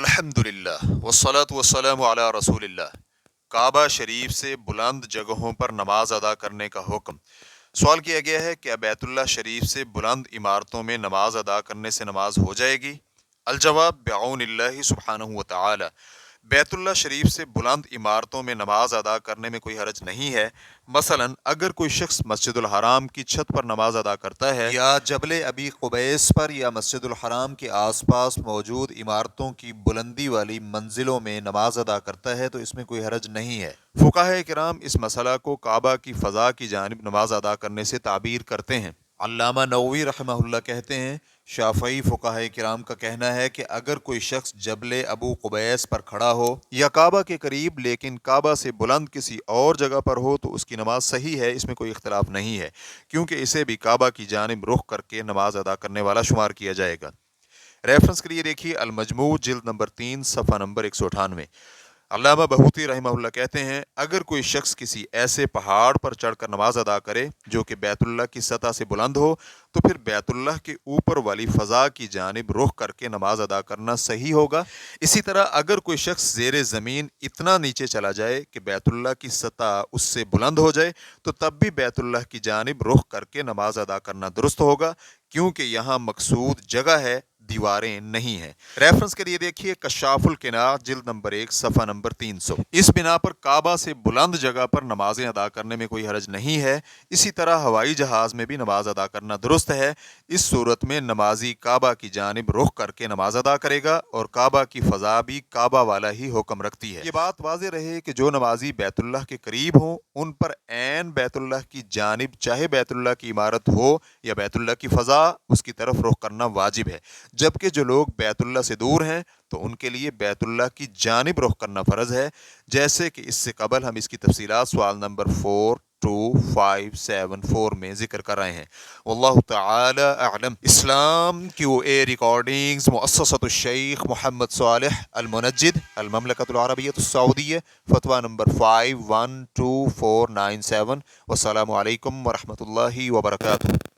الحمدللہ والصلاة والسلام علی رسول اللہ۔ کعبہ شریف سے بلند جگہوں پر نماز ادا کرنے کا حکم۔ سوال کیا گیا ہے کہ بیت اللہ شریف سے بلند عمارتوں میں نماز ادا کرنے سے نماز ہو جائے گی؟ الجواب بعون اللہ سبحانہ وتعالی، بیت اللہ شریف سے بلند عمارتوں میں نماز ادا کرنے میں کوئی حرج نہیں ہے۔ مثلا اگر کوئی شخص مسجد الحرام کی چھت پر نماز ادا کرتا ہے یا جبل ابی قبیس پر یا مسجد الحرام کے آس پاس موجود عمارتوں کی بلندی والی منزلوں میں نماز ادا کرتا ہے تو اس میں کوئی حرج نہیں ہے۔ فقہاء کرام اس مسئلہ کو کعبہ کی فضا کی جانب نماز ادا کرنے سے تعبیر کرتے ہیں۔ علامہ نووی رحمہ اللہ کہتے ہیں، شافعی فقہاء کرام کا کہنا ہے کہ اگر کوئی شخص جبل ابو قبیس پر کھڑا ہو یا کعبہ کے قریب لیکن کعبہ سے بلند کسی اور جگہ پر ہو تو اس کی نماز صحیح ہے، اس میں کوئی اختلاف نہیں ہے، کیونکہ اسے بھی کعبہ کی جانب رخ کر کے نماز ادا کرنے والا شمار کیا جائے گا۔ ریفرنس کے لیے دیکھیے المجموع جلد نمبر 3 صفحہ نمبر 198۔ علامہ بہوتی رحمہ اللہ کہتے ہیں، اگر کوئی شخص کسی ایسے پہاڑ پر چڑھ کر نماز ادا کرے جو کہ بیت اللہ کی سطح سے بلند ہو تو پھر بیت اللہ کے اوپر والی فضا کی جانب رخ کر کے نماز ادا کرنا صحیح ہوگا۔ اسی طرح اگر کوئی شخص زیر زمین اتنا نیچے چلا جائے کہ بیت اللہ کی سطح اس سے بلند ہو جائے تو تب بھی بیت اللہ کی جانب رخ کر کے نماز ادا کرنا درست ہوگا، کیونکہ یہاں مقصود جگہ ہے، دیواریں نہیں ہیں۔ ریفرنس کے لیے دیکھیے کشاف القناع جلد نمبر 1 صفحہ نمبر 300۔ اس بنا پر کعبہ سے بلند جگہ پر نمازیں ادا کرنے میں کوئی حرج نہیں ہے۔ اسی طرح ہوائی جہاز میں بھی نماز ادا کرنا درست ہے۔ اس صورت میں نمازی کعبہ کی جانب رخ کر کے نماز ادا کرے گا اور کعبہ کی فضا بھی کعبہ والا ہی حکم رکھتی ہے۔ یہ بات واضح رہے کہ جو نمازی بیت اللہ کے قریب ہوں ان پر عین بیت اللہ کی جانب چاہے بیت اللہ کی عمارت ہو یا بیت اللہ کی فضا اس کی طرف رخ کرنا واجب ہے، جبکہ جو لوگ بیت اللہ سے دور ہیں تو ان کے لیے بیت اللہ کی جانب رخ کرنا فرض ہے، جیسے کہ اس سے قبل ہم اس کی تفصیلات سوال نمبر 42574 میں ذکر کر رہے ہیں۔ واللہ تعالی اعلم۔ اسلام کیو اے ریکارڈنگز مؤسسۃ الشیخ محمد صالح المنجد، المملکۃ العربیہ السعودیہ، فتویٰ نمبر 512497۔ والسلام علیکم ورحمۃ اللہ وبرکاتہ۔